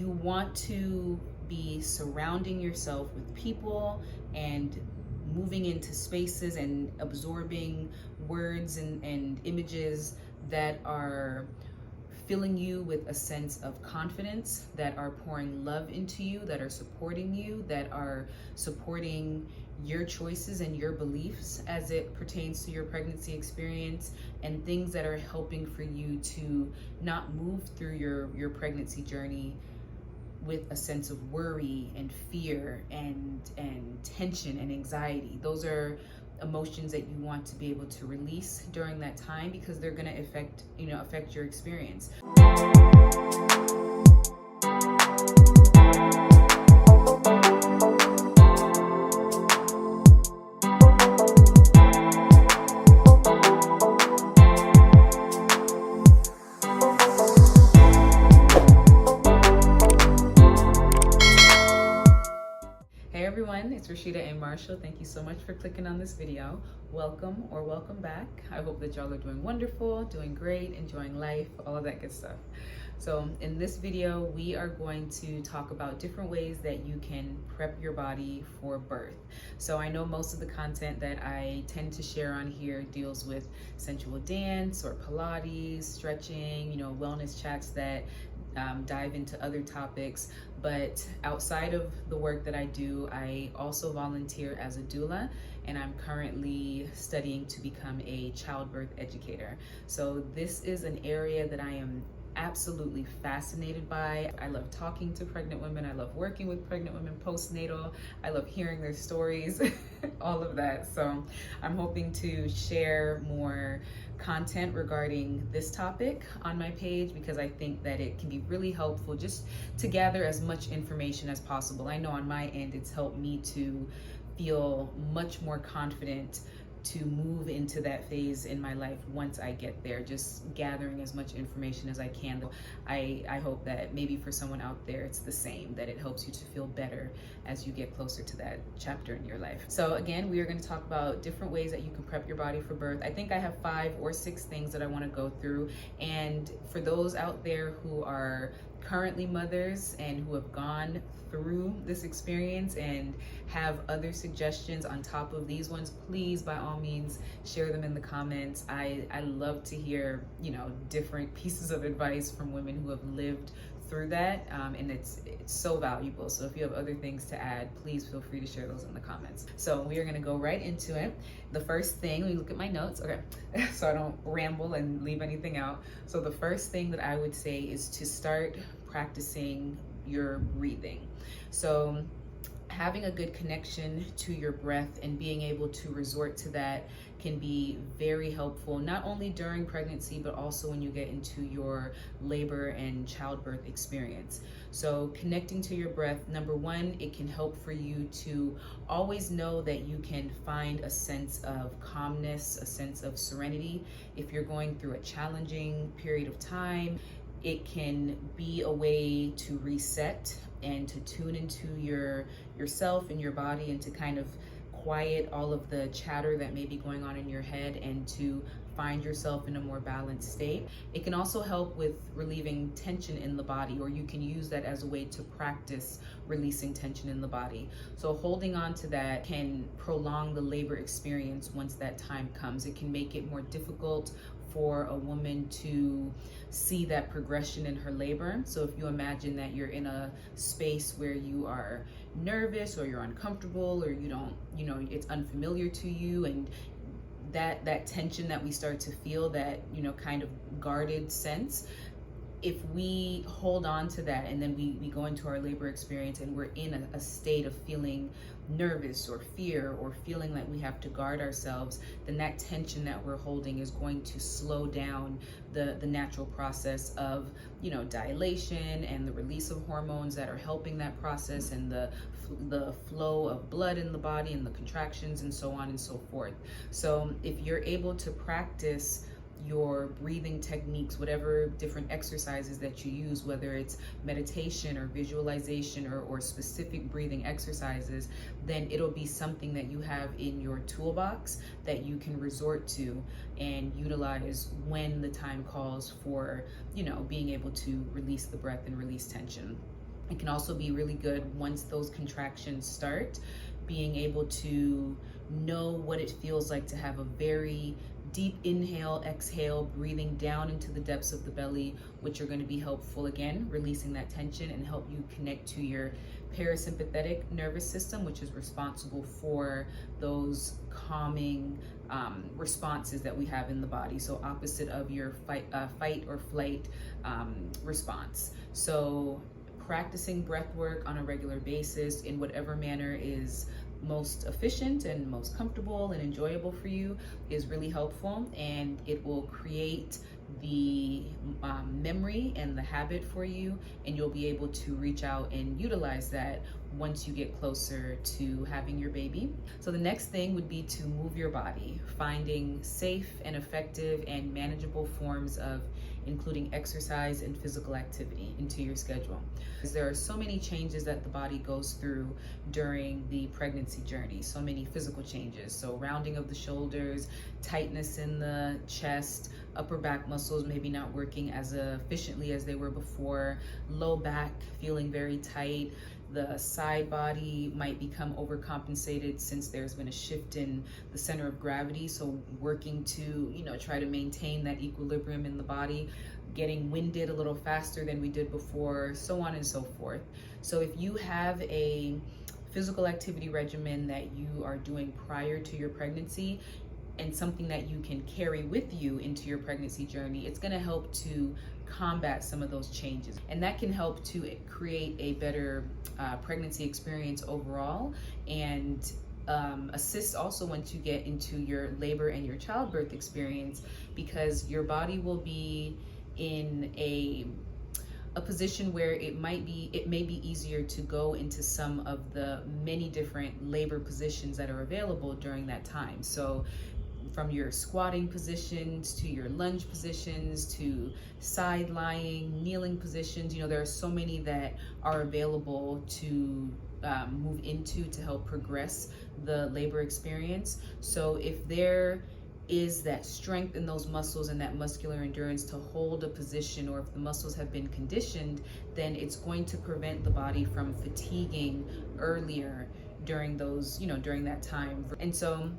you want to be surrounding yourself with people and moving into spaces and absorbing words and images that are filling you with a sense of confidence, that are pouring love into you, that are supporting you, that are supporting your choices and your beliefs as it pertains to your pregnancy experience, and things that are helping for you to not move through your pregnancy journey with a sense of worry and fear and tension and anxiety. Those are emotions that you want to be able to release during that time, because they're going to affect your experience. Hey everyone, it's Rashida and Marshall. Thank you so much for clicking on this video. Welcome or welcome back. I hope that y'all are doing wonderful, doing great, enjoying life, all of that good stuff. So in this video, we are going to talk about different ways that you can prep your body for birth. So I know most of the content that I tend to share on here deals with sensual dance or Pilates, stretching, wellness chats that dive into other topics. But outside of the work that I do, I also volunteer as a doula, and I'm currently studying to become a childbirth educator. So this is an area that I am absolutely fascinated by. I love talking to pregnant women. I love working with pregnant women postnatal. I love hearing their stories, all of that. So I'm hoping to share more content regarding this topic on my page, because I think that it can be really helpful just to gather as much information as possible. I know on my end, it's helped me to feel much more confident to move into that phase in my life once I get there, just gathering as much information as I can. I hope that maybe for someone out there it's the same, that it helps you to feel better as you get closer to that chapter in your life. So again, we are going to talk about different ways that you can prep your body for birth. I think I have 5 or 6 things that I want to go through, and for those out there who are currently mothers and who have gone through this experience and have other suggestions on top of these ones, please by all means share them in the comments. I love to hear different pieces of advice from women who have lived through that, and it's so valuable. So if you have other things to add, please feel free to share those in the comments. So we are going to go right into it. The first thing, let me look at my notes, okay, so I don't ramble and leave anything out. So the first thing that I would say is to start practicing your breathing. So having a good connection to your breath and being able to resort to that can be very helpful, not only during pregnancy, but also when you get into your labor and childbirth experience. So connecting to your breath, number one, it can help for you to always know that you can find a sense of calmness, a sense of serenity. If you're going through a challenging period of time, it can be a way to reset and to tune into yourself and your body, and to kind of quiet all of the chatter that may be going on in your head, and to find yourself in a more balanced state. It can also help with relieving tension in the body, or you can use that as a way to practice releasing tension in the body. So holding on to that can prolong the labor experience once that time comes. It can make it more difficult for a woman to see that progression in her labor. So if you imagine that you're in a space where you are nervous, or you're uncomfortable, or you don't, it's unfamiliar to you, and that tension that we start to feel, that kind of guarded sense, if we hold on to that and then we go into our labor experience and we're in a state of feeling nervous or fear, or feeling like we have to guard ourselves, then that tension that we're holding is going to slow down the natural process of dilation and the release of hormones that are helping that process, and the flow of blood in the body, and the contractions, and so on and so forth. So if you're able to practice your breathing techniques, whatever different exercises that you use, whether it's meditation or visualization or specific breathing exercises, then it'll be something that you have in your toolbox that you can resort to and utilize when the time calls for, being able to release the breath and release tension. It can also be really good once those contractions start, being able to know what it feels like to have a very deep inhale, exhale, breathing down into the depths of the belly, which are going to be helpful, again, releasing that tension and help you connect to your parasympathetic nervous system, which is responsible for those calming responses that we have in the body. So opposite of your fight or flight response. So practicing breath work on a regular basis in whatever manner is most efficient and most comfortable and enjoyable for you is really helpful, and it will create the memory and the habit for you, and you'll be able to reach out and utilize that once you get closer to having your baby. So the next thing would be to move your body, finding safe and effective and manageable forms of including exercise and physical activity into your schedule. There are so many changes that the body goes through during the pregnancy journey, so many physical changes. So rounding of the shoulders, tightness in the chest, upper back muscles maybe not working as efficiently as they were before, low back feeling very tight, the side body might become overcompensated since there's been a shift in the center of gravity. So working to, try to maintain that equilibrium in the body, getting winded a little faster than we did before, so on and so forth. So if you have a physical activity regimen that you are doing prior to your pregnancy, and something that you can carry with you into your pregnancy journey, it's going to help to combat some of those changes, and that can help to create a better pregnancy experience overall, and assist also once you get into your labor and your childbirth experience, because your body will be in a position where it may be easier to go into some of the many different labor positions that are available during that time. So from your squatting positions to your lunge positions to side lying, kneeling positions, there are so many that are available to move into to help progress the labor experience. So if there is that strength in those muscles and that muscular endurance to hold a position, or if the muscles have been conditioned, then it's going to prevent the body from fatiguing earlier during those, during that time. And so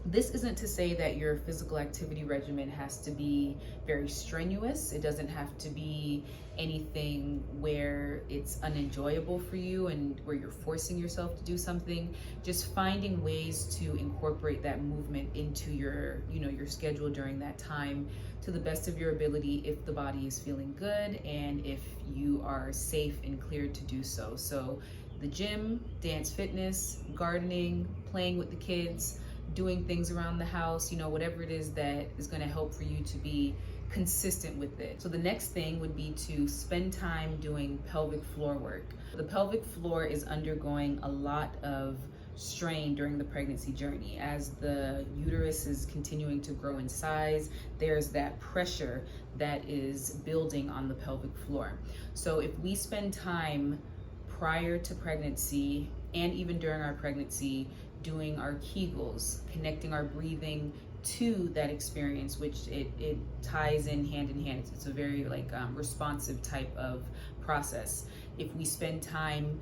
this isn't to say that your physical activity regimen has to be very strenuous. It doesn't have to be anything where it's unenjoyable for you and where you're forcing yourself to do something. Just finding ways to incorporate that movement into your, your schedule during that time to the best of your ability, if the body is feeling good and if you are safe and cleared to do so. So the gym, dance, fitness, gardening, playing with the kids, doing things around the house, whatever it is that is going to help for you to be consistent with it. So the next thing would be to spend time doing pelvic floor work. The pelvic floor is undergoing a lot of strain during the pregnancy journey. As the uterus is continuing to grow in size, there's that pressure that is building on the pelvic floor. So if we spend time prior to pregnancy and even during our pregnancy doing our Kegels, connecting our breathing to that experience, which it ties in hand. It's a very responsive type of process. If we spend time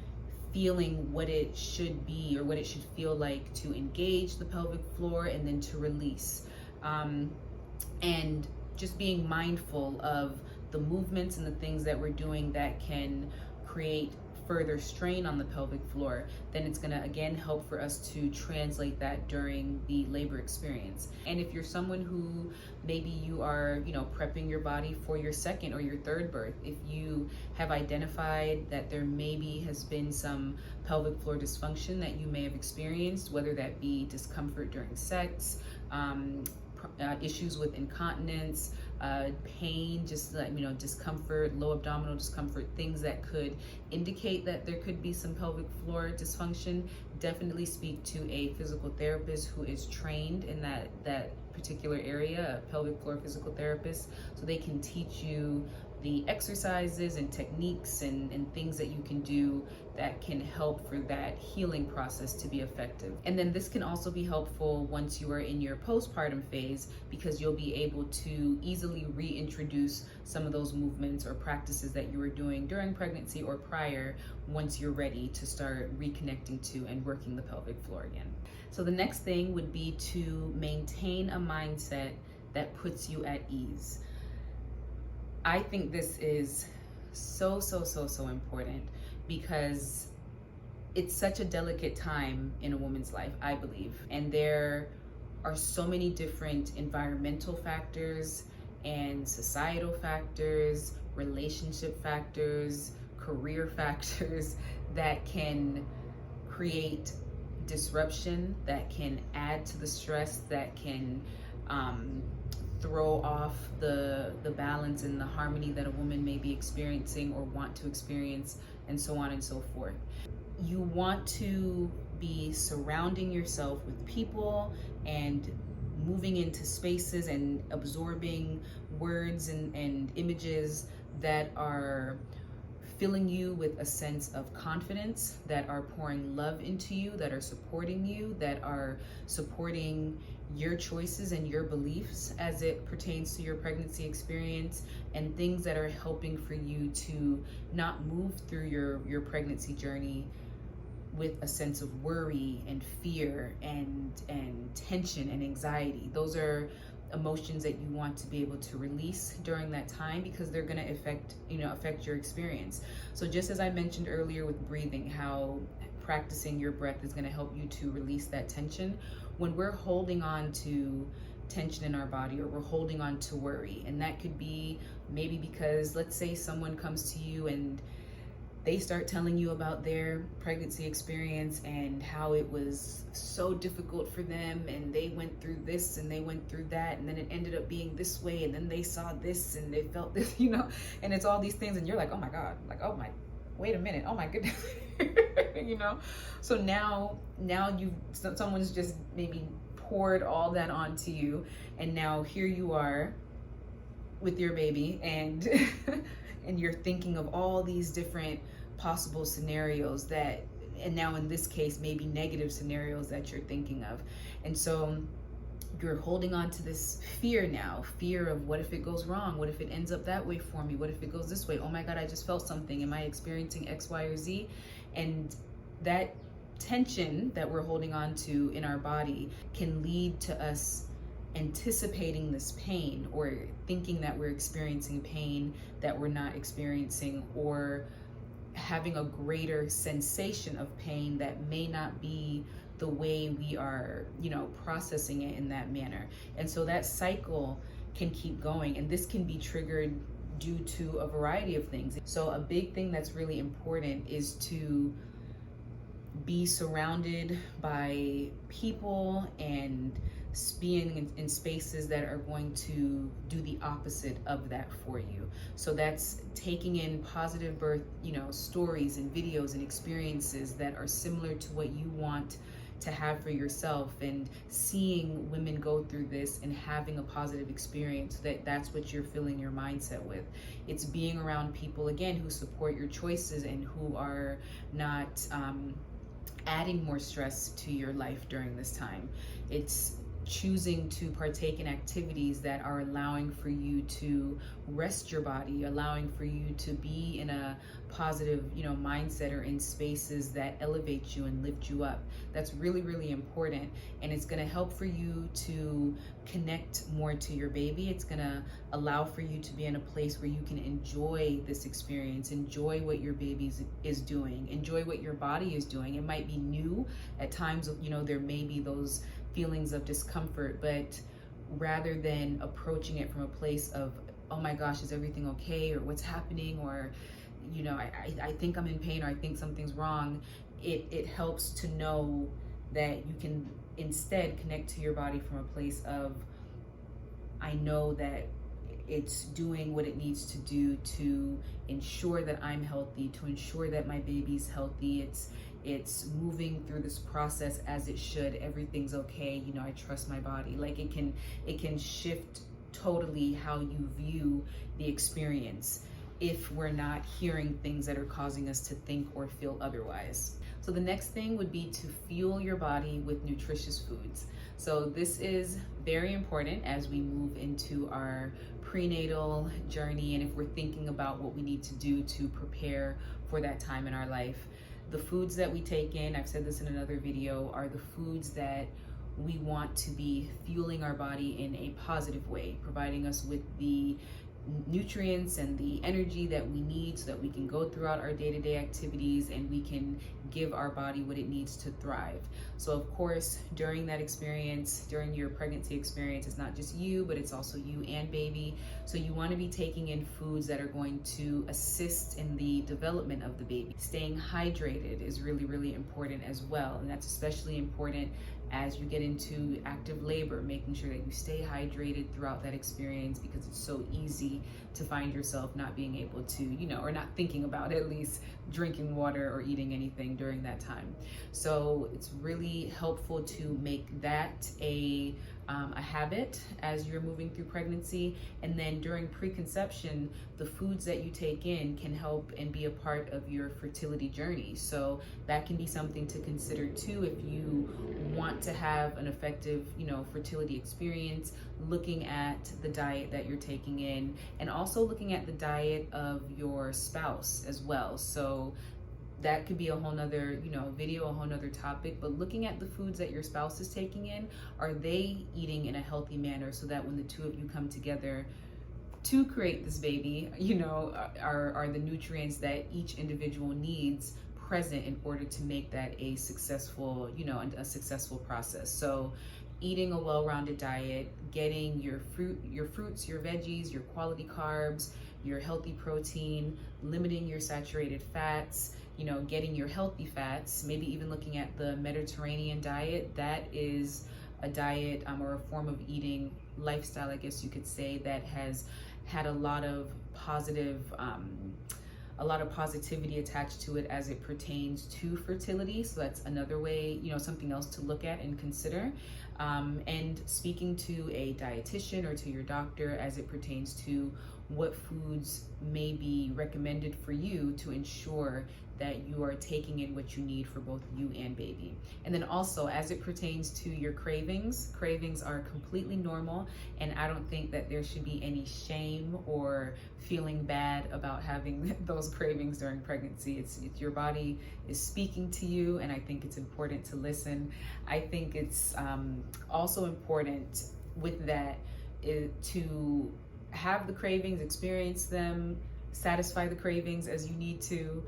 feeling what it should be or what it should feel like to engage the pelvic floor and then to release, and just being mindful of the movements and the things that we're doing that can create further strain on the pelvic floor, then it's going to again help for us to translate that during the labor experience. And if you're someone who maybe you are, prepping your body for your second or your third birth, if you have identified that there maybe has been some pelvic floor dysfunction that you may have experienced, whether that be discomfort during sex, issues with incontinence, pain, just discomfort, low abdominal discomfort, things that could indicate that there could be some pelvic floor dysfunction, definitely speak to a physical therapist who is trained in that particular area, a pelvic floor physical therapist, so they can teach you the exercises and techniques and things that you can do that can help for that healing process to be effective. And then this can also be helpful once you are in your postpartum phase, because you'll be able to easily reintroduce some of those movements or practices that you were doing during pregnancy or prior, once you're ready to start reconnecting to and working the pelvic floor again. So the next thing would be to maintain a mindset that puts you at ease. I think this is so important, because it's such a delicate time in a woman's life, I believe. And there are so many different environmental factors and societal factors, relationship factors, career factors that can create disruption, that can add to the stress, that can throw off the balance and the harmony that a woman may be experiencing or want to experience, and so on and so forth. You want to be surrounding yourself with people and moving into spaces and absorbing words and images that are filling you with a sense of confidence, that are pouring love into you, that are supporting you, that are supporting your choices and your beliefs as it pertains to your pregnancy experience, and things that are helping for you to not move through your pregnancy journey with a sense of worry and fear and tension and anxiety. Those are emotions that you want to be able to release during that time, because they're going to affect your experience. So just as I mentioned earlier with breathing, how practicing your breath is going to help you to release that tension, when we're holding on to tension in our body, or we're holding on to worry, and that could be maybe because, let's say, someone comes to you and they start telling you about their pregnancy experience and how it was so difficult for them, and they went through this and they went through that, and then it ended up being this way, and then they saw this and they felt this, and it's all these things, and you're like, oh my God, like, oh my, wait a minute, oh my goodness. So now someone's just maybe poured all that onto you, and now here you are with your baby, and and you're thinking of all these different possible scenarios that, and now in this case, maybe negative scenarios that you're thinking of. And so you're holding on to this fear now, fear of, what if it goes wrong? What if it ends up that way for me? What if it goes this way? Oh my God, I just felt something. Am I experiencing X, Y, or Z? And that tension that we're holding on to in our body can lead to us anticipating this pain, or thinking that we're experiencing pain that we're not experiencing, or having a greater sensation of pain that may not be the way we are, processing it in that manner. And so that cycle can keep going, and this can be triggered due to a variety of things. So a big thing that's really important is to be surrounded by people and being in spaces that are going to do the opposite of that for you. So that's taking in positive birth, stories and videos and experiences that are similar to what you want to have for yourself, and seeing women go through this and having a positive experience, that's what you're filling your mindset with. It's being around people, again, who support your choices and who are not adding more stress to your life during this time. It's choosing to partake in activities that are allowing for you to rest your body, allowing for you to be in a positive, mindset, or in spaces that elevate you and lift you up. That's really, really important. And it's going to help for you to connect more to your baby. It's going to allow for you to be in a place where you can enjoy this experience, enjoy what your baby is doing, enjoy what your body is doing. It might be new at times, there may be those feelings of discomfort, but rather than approaching it from a place of, oh my gosh, is everything okay, or what's happening, or I think I'm in pain, or I think something's wrong, it helps to know that you can instead connect to your body from a place of, I know that it's doing what it needs to do to ensure that I'm healthy, to ensure that my baby's healthy. It's moving through this process as it should. Everything's okay. I trust my body. Like, it can shift totally how you view the experience. if we're not hearing things that are causing us to think or feel otherwise. So the next thing would be to fuel your body with nutritious foods. So this is very important as we move into our prenatal journey, and if we're thinking about what we need to do to prepare for that time in our life. The foods that we take in, I've said this in another video, are the foods that we want to be fueling our body in a positive way, providing us with the nutrients and the energy that we need so that we can go throughout our day-to-day activities and we can give our body what it needs to thrive. So of course, during that experience, during your pregnancy experience, it's not just you, but it's also you and baby. So you want to be taking in foods that are going to assist in the development of the baby. Staying hydrated is really, really important as well. And that's especially important as you get into active labor, making sure that you stay hydrated throughout that experience, because it's so easy to find yourself not being able to, or not thinking about at least drinking water or eating anything during that time. So it's really helpful to make that a habit as you're moving through pregnancy. And then during preconception, the foods that you take in can help and be a part of your fertility journey. So that can be something to consider too if you want to have an effective, fertility experience, looking at the diet that you're taking in, and also looking at the diet of your spouse as well. So that could be a whole nother, video, a whole nother topic, but looking at the foods that your spouse is taking in, are they eating in a healthy manner so that when the two of you come together to create this baby, are the nutrients that each individual needs present in order to make that a successful, a successful process. So eating a well-rounded diet, getting your fruits, your veggies, your quality carbs, your healthy protein, limiting your saturated fats, getting your healthy fats, maybe even looking at the Mediterranean diet. That is a diet or a form of eating lifestyle, I guess you could say, that has had a lot of positivity attached to it as it pertains to fertility. So that's another way, something else to look at and consider. And speaking to a dietitian or to your doctor as it pertains to what foods may be recommended for you to ensure that you are taking in what you need for both you and baby. And then also, as it pertains to your cravings are completely normal, and I don't think that there should be any shame or feeling bad about having those cravings during pregnancy. It's your body is speaking to you, and I think it's important to listen. I think it's also important with that to have the cravings, experience them, satisfy the cravings as you need to,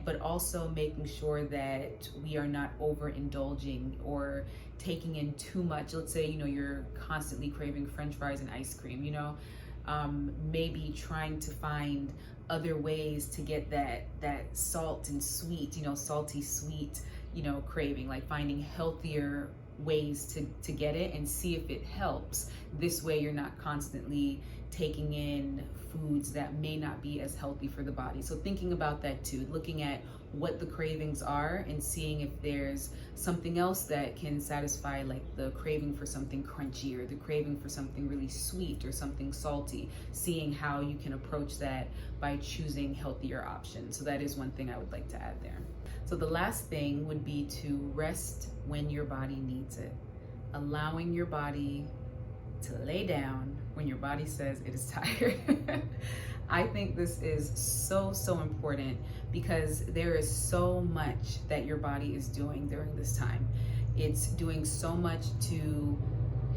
but also making sure that we are not overindulging or taking in too much. Let's say, you're constantly craving French fries and ice cream, maybe trying to find other ways to get that salt and sweet, salty sweet, craving, like finding healthier ways to get it and see if it helps. This way you're not constantly taking in foods that may not be as healthy for the body. So thinking about that too, looking at what the cravings are and seeing if there's something else that can satisfy, like the craving for something crunchy or the craving for something really sweet or something salty, seeing how you can approach that by choosing healthier options. So that is one thing I would like to add there. So the last thing would be to rest when your body needs it, allowing your body to lay down when your body says it is tired. I think this is so important because there is so much that your body is doing during this time. It's doing so much to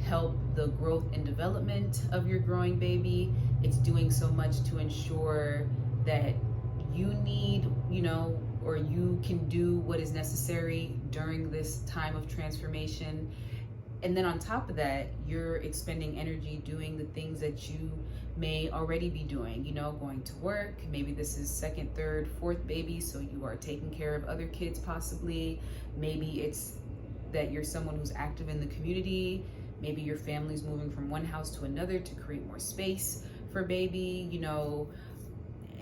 help the growth and development of your growing baby. It's doing so much to ensure that you need, or you can do what is necessary during this time of transformation. And then on top of that, you're expending energy doing the things that you may already be doing, going to work. Maybe this is second, third, fourth baby, so you are taking care of other kids possibly. Maybe it's that you're someone who's active in the community. Maybe your family's moving from one house to another to create more space for baby,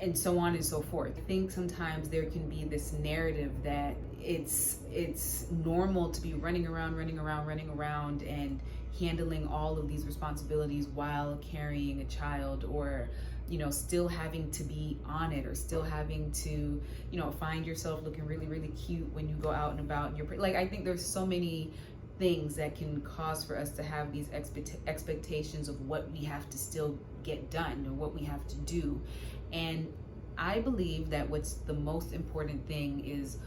and so on and so forth. I think sometimes there can be this narrative that it's normal to be running around and handling all of these responsibilities while carrying a child, or still having to be on it, or still having to, find yourself looking really, really cute when you go out and about. And I think there's so many things that can cause for us to have these expectations of what we have to still get done or what we have to do. And I believe that what's the most important thing is,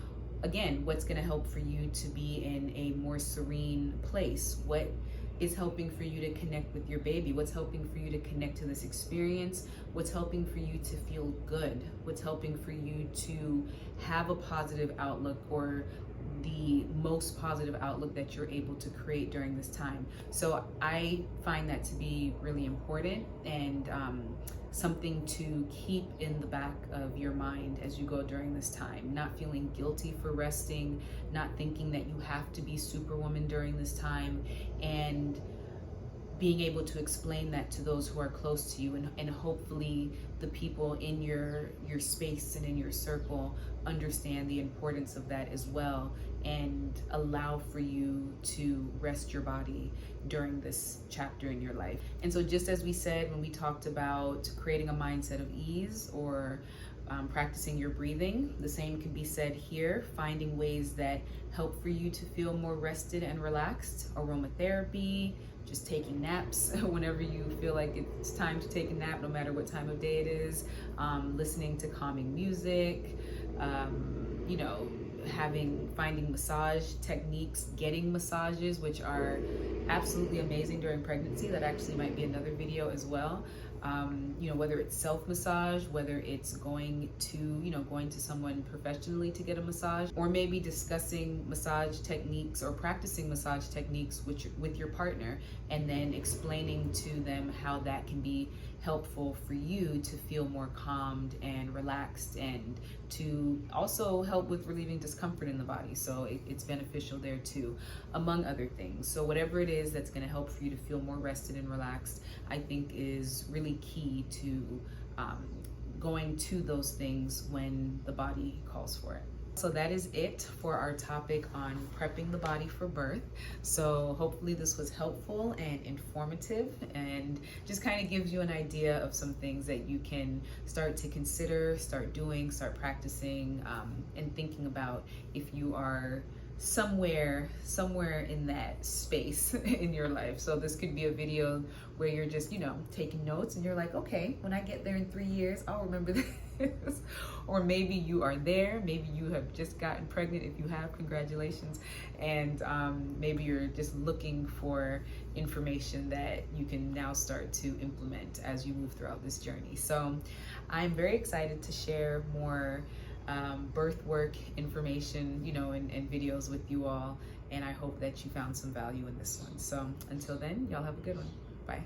again, what's going to help for you to be in a more serene place. What is helping for you to connect with your baby? What's helping for you to connect to this experience? What's helping for you to feel good? What's helping for you to have a positive outlook, or the most positive outlook that you're able to create during this time? So I find that to be really important, and something to keep in the back of your mind as you go during this time. Not feeling guilty for resting, not thinking that you have to be superwoman during this time, and being able to explain that to those who are close to you, and hopefully the people in your space and in your circle understand the importance of that as well, and allow for you to rest your body during this chapter in your life. And so, just as we said when we talked about creating a mindset of ease, or practicing your breathing, the same can be said here. Finding ways that help for you to feel more rested and relaxed. Aromatherapy, just taking naps whenever you feel like it's time to take a nap, no matter what time of day it is. Listening to calming music, finding massage techniques, getting massages, which are absolutely amazing during pregnancy. That actually might be another video as well. Whether it's self-massage, whether it's going to someone professionally to get a massage, or maybe discussing massage techniques or practicing massage techniques with your partner, and then explaining to them how that can be helpful for you to feel more calmed and relaxed, and to also help with relieving discomfort in the body. So it's beneficial there too, among other things. So whatever it is that's going to help for you to feel more rested and relaxed, I think is really key to going to those things when the body calls for it. So that is it for our topic on prepping the body for birth. So hopefully this was helpful and informative, and just kind of gives you an idea of some things that you can start to consider, start doing, start practicing, and thinking about if you are somewhere in that space in your life. So this could be a video where you're just, taking notes, and you're like, okay, when I get there in 3 years, I'll remember this. Or maybe you are there, maybe you have just gotten pregnant. If you have, congratulations. And maybe you're just looking for information that you can now start to implement as you move throughout this journey. So I'm very excited to share more birth work information, and videos with you all. And I hope that you found some value in this one. So until then, y'all have a good one. Bye.